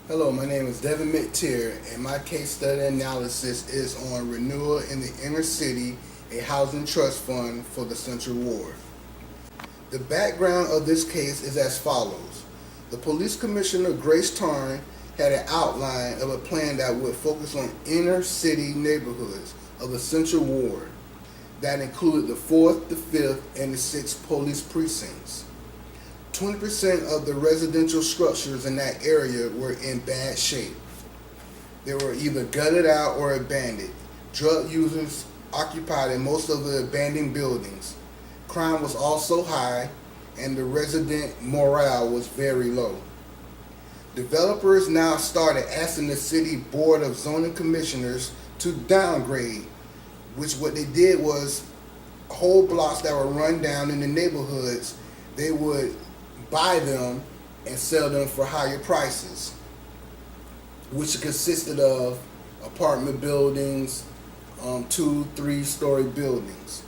Hello, my name is Devin McTier, and my case study analysis is on renewal in the inner city, a housing trust fund for the Central Ward. The background of this case is as follows. The police commissioner, Grace Tarn, had an outline of a plan that would focus on inner city neighborhoods of the Central Ward that included the 4th, the 5th, and the 6th police precincts. 20% of the residential structures in that area were in bad shape. They were either gutted out or abandoned. Drug users occupied in most of the abandoned buildings. Crime was also high, and the resident morale was very low. Developers now started asking the city board of zoning commissioners to downgrade, which what they did was whole blocks that were run down in the neighborhoods, they would buy them and sell them for higher prices, which consisted of apartment buildings, 2-3 story buildings.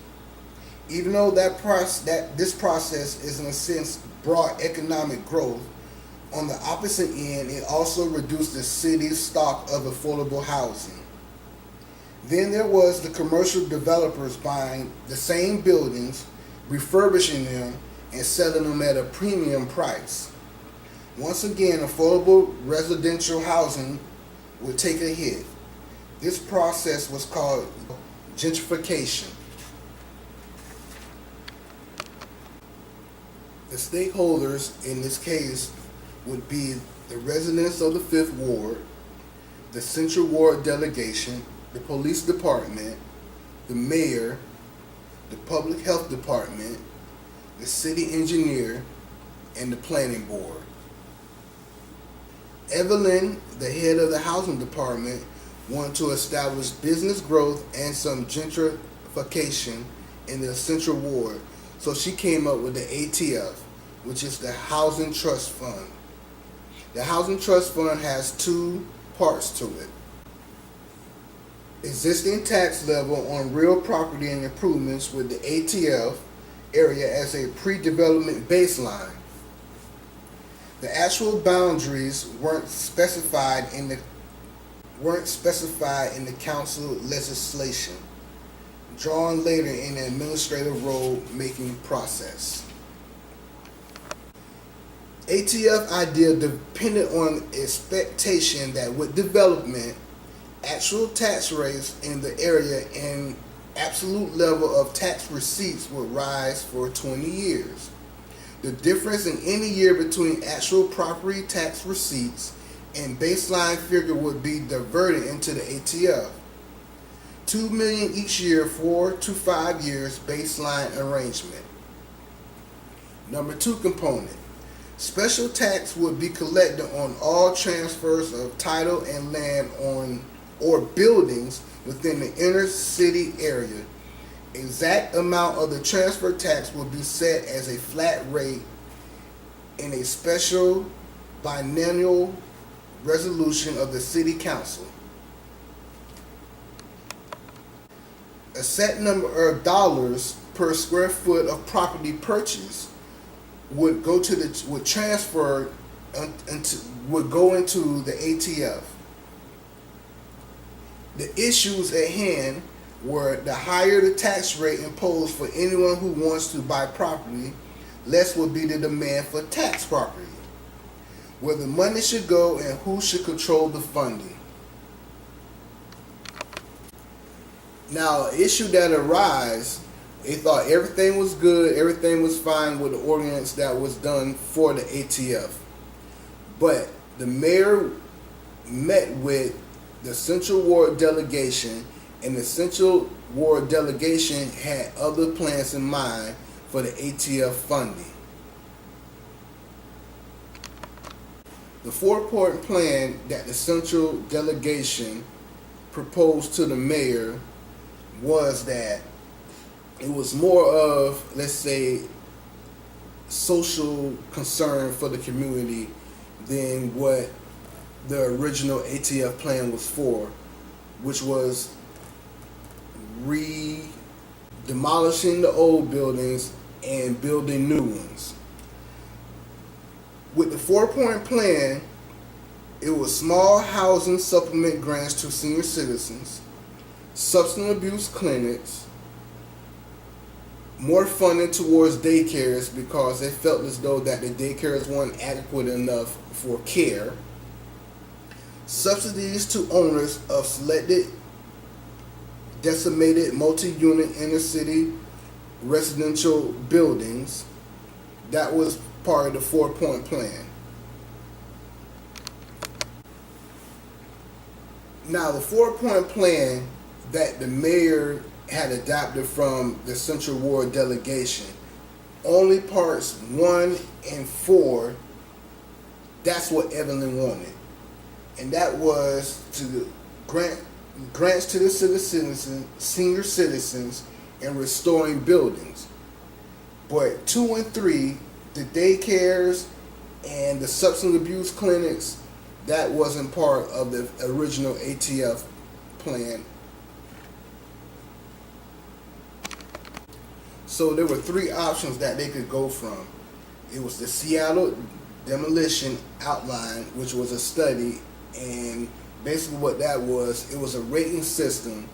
Even though this process is in a sense brought economic growth, on the opposite end, it also reduced the city's stock of affordable housing. Then there was the commercial developers buying the same buildings, refurbishing them, and selling them at a premium price. Once again, affordable residential housing would take a hit. This process was called gentrification. The stakeholders in this case would be the residents of the 5th Ward, the Central Ward delegation, the police department, the mayor, the public health department, the city engineer, and the planning board. Evelyn, the head of the housing department, wanted to establish business growth and some gentrification in the Central Ward, so she came up with the ATF, which is the Housing Trust Fund. The Housing Trust Fund has two parts to it. Existing tax level on real property and improvements with the ATF area as a pre-development baseline. The actual boundaries weren't specified in the council legislation, drawn later in the administrative rule-making process. ATF idea depended on expectation that with development, actual tax rates in the area and absolute level of tax receipts would rise for 20 years. The difference in any year between actual property tax receipts and baseline figure would be diverted into the ATF. $2 million each year, 4 to 5 years baseline arrangement. Number 2 component. Special tax would be collected on all transfers of title and land on or buildings within the inner city area. Exact amount of the transfer tax will be set as a flat rate in a special biennial resolution of the city council. A set number of dollars per square foot of property purchase would go into the ATF. The issues at hand were the higher the tax rate imposed for anyone who wants to buy property, less would be the demand for tax property, where the money should go and who should control the funding. Now, an issue that arose, they thought everything was good, everything was fine with the ordinance that was done for the ATF. But the mayor met with the Central Ward delegation, and the Central Ward delegation had other plans in mind for the ATF funding. The 4-point plan that the Central delegation proposed to the mayor was that it was more of, let's say, social concern for the community than what the original ATF plan was for, which was demolishing the old buildings and building new ones. With the 4-point plan, It was small housing supplement grants to senior citizens, substance abuse clinics, more funding towards daycares because they felt as though that the daycares weren't adequate enough for care, subsidies to owners of selected decimated multi-unit inner city residential buildings. That was part of the 4-point plan. Now, the 4-point plan that the mayor had adopted from the Central Ward delegation, only parts 1 and 4, that's what Evelyn wanted. And that was to grants to the senior citizens and restoring buildings. But 2 and 3, the daycares and the substance abuse clinics, that wasn't part of the original ATF plan. So there were 3 options that they could go from. It was the Seattle demolition outline, which was a study, and basically what that was, it was a rating system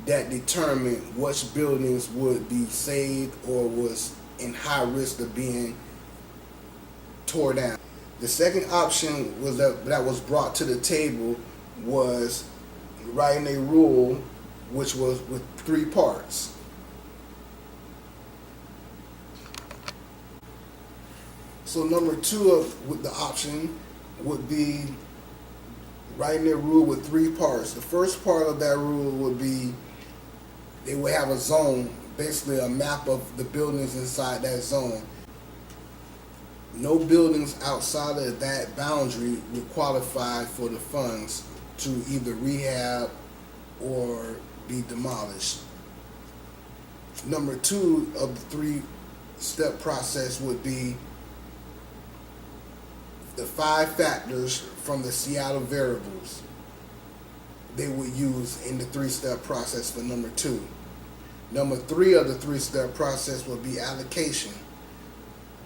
that determined which buildings would be saved or was in high risk of being tore down. The second option was that was brought to the table was writing a rule which was with 3 parts. So number 2 with the option would be writing a rule with 3 parts. The first part of that rule would be they would have a zone, basically a map of the buildings inside that zone. No buildings outside of that boundary would qualify for the funds to either rehab or be demolished. Number 2 of the 3-step process would be the 5 factors from the Seattle variables they would use in the 3-step process for number 2. Number 3 of the 3-step process would be allocation.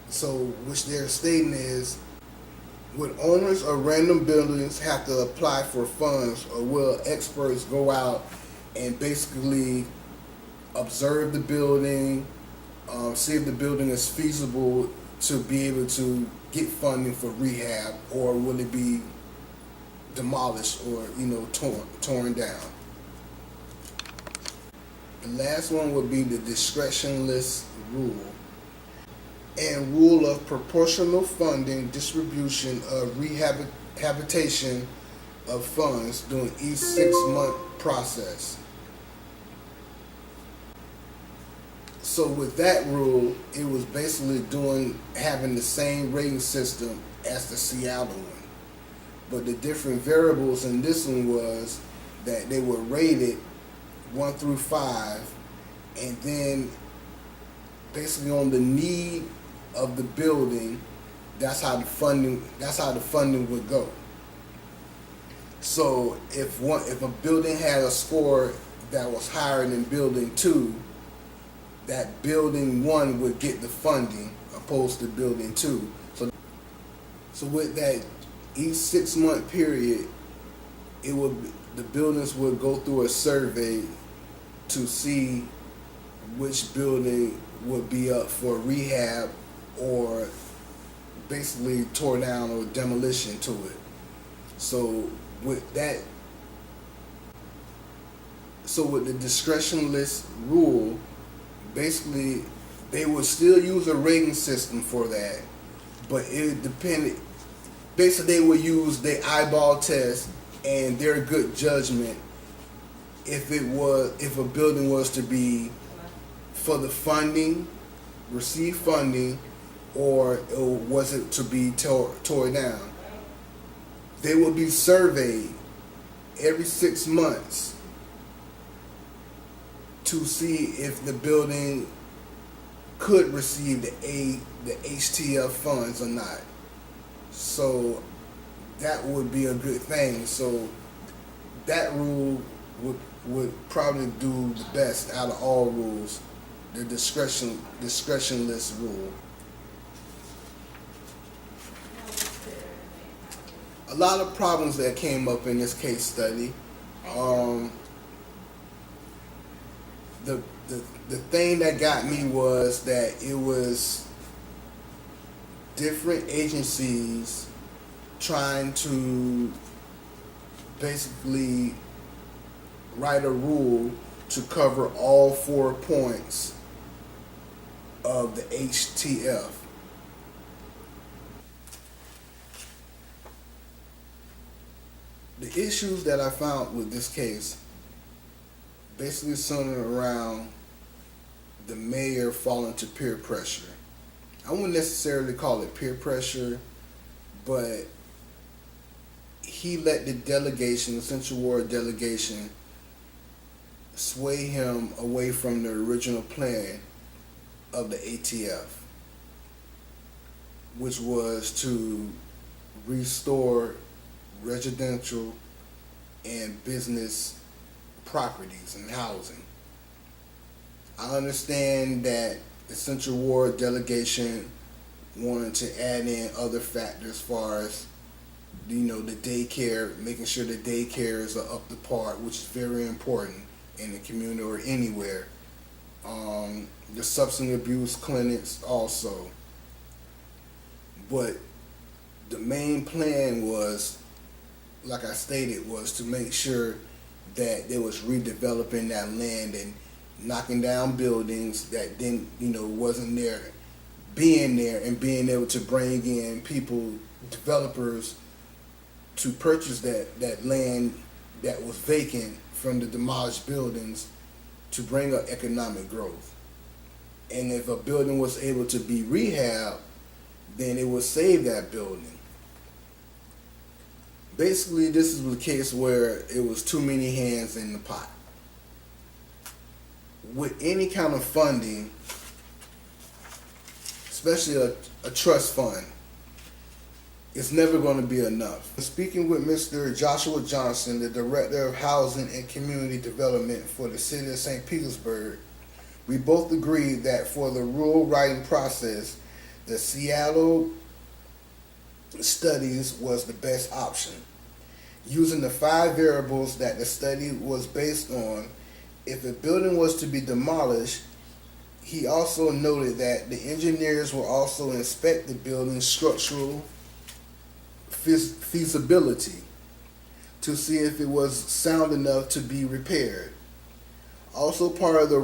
So, which they're stating is, would owners of random buildings have to apply for funds, or will experts go out and basically observe the building, see if the building is feasible to be able to get funding for rehab, or will it be demolished or torn down? The last one would be the discretionless rule and rule of proportional funding distribution of rehabilitation of funds during each 6-month process. So with that rule, it was basically having the same rating system as the Seattle one. But the different variables in this one was that they were rated 1 through 5, and then basically on the need of the building, that's how the funding would go. So if a building had a score that was higher than building 2, that building 1 would get the funding opposed to building 2. So with that, each 6-month period, the buildings would go through a survey to see which building would be up for rehab or basically tore down or demolition to it. So with the discretionless rule, basically they would still use a rating system for that, but it depended. Basically, they would use the eyeball test and their good judgment if a building was to be for the funding, receive funding, or was it to be tore down. They would be surveyed every 6 months to see if the building could receive the HTF funds or not. So that would be a good thing. So that rule would probably do the best out of all rules, the discretionless rule. a lot of problems that came up in this case study. Um, the, the the thing that got me was that it was different agencies trying to basically write a rule to cover all 4 points of the HTF. The issues that I found with this case basically centered around the mayor falling to peer pressure. I wouldn't necessarily call it peer pressure, but he let the delegation, the Central Ward delegation, sway him away from the original plan of the ATF, which was to restore residential and business properties and housing. I understand that the Central Ward delegation wanted to add in other factors as far as the daycare, making sure the daycares are up to par, which is very important in the community or anywhere. The substance abuse clinics also. But the main plan was, like I stated, was to make sure that there was redeveloping that land and knocking down buildings that didn't, wasn't there, being there and being able to bring in people, developers, to purchase that land that was vacant from the demolished buildings to bring up economic growth. And if a building was able to be rehabbed, then it would save that building. Basically, this is the case where it was too many hands in the pot. With any kind of funding, especially a trust fund, it's never going to be enough. Speaking with Mr. Joshua Johnson, the Director of Housing and Community Development for the City of St. Petersburg, we both agreed that for the rule writing process, the Seattle studies was the best option. Using the 5 variables that the study was based on, if a building was to be demolished, he also noted that the engineers will also inspect the building's structural feasibility to see if it was sound enough to be repaired. Also part of that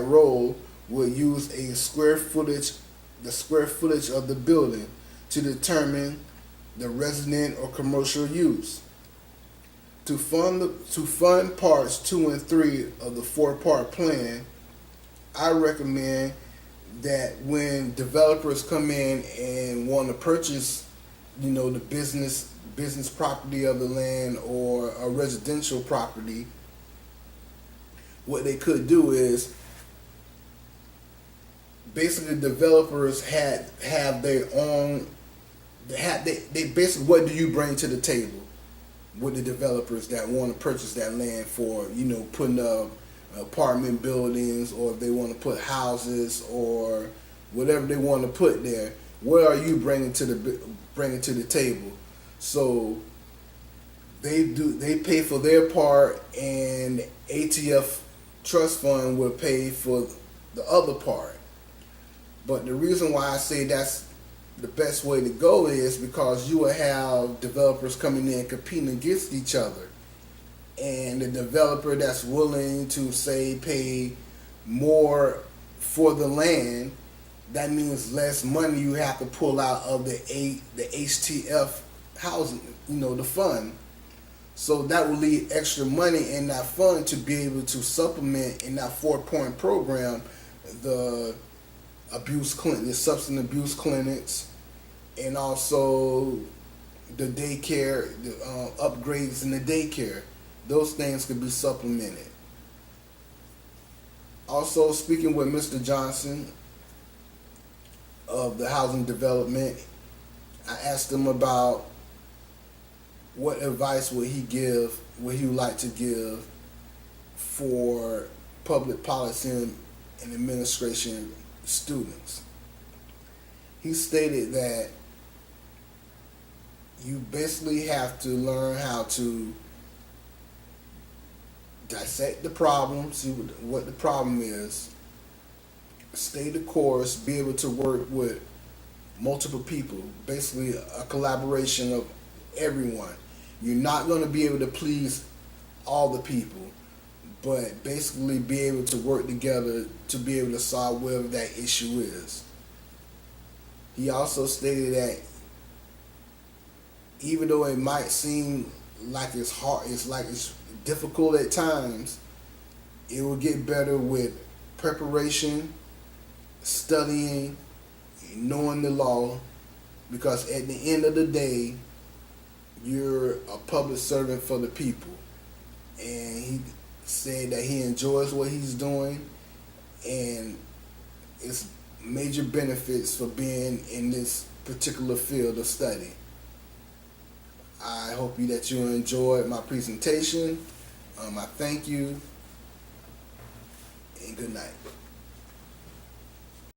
role will use the square footage of the building to determine the resident or commercial use. To fund parts 2 and 3 of the 4-part plan, I recommend that when developers come in and want to purchase, the business property of the land or a residential property, what they could do is basically developers have their own. They basically, what do you bring to the table with the developers that want to purchase that land for, putting up apartment buildings, or if they want to put houses or whatever they want to put there? What are you bringing to the table? So they pay for their part, and ATF trust fund will pay for the other part. But the reason why I say that's the best way to go is because you will have developers coming in competing against each other. And the developer that's willing to, say, pay more for the land, that means less money you have to pull out of the HTF housing, the fund. So that will leave extra money in that fund to be able to supplement in that 4-point program the substance abuse clinics, and also the daycare, the upgrades in the daycare. Those things could be supplemented. Also, speaking with Mr. Johnson of the housing development, I asked him about what advice would he like to give for public policy and administration students. He stated that you basically have to learn how to dissect the problem, see what the problem is, stay the course, be able to work with multiple people, basically a collaboration of everyone. You're not going to be able to please all the people, but basically be able to work together to be able to solve whatever that issue is. He also stated that even though it might seem like it's hard, it's like it's difficult at times, it will get better with preparation, studying, knowing the law, because at the end of the day, you're a public servant for the people. And he said that he enjoys what he's doing, and it's major benefits for being in this particular field of study. I hope that you enjoyed my presentation. I thank you, and good night.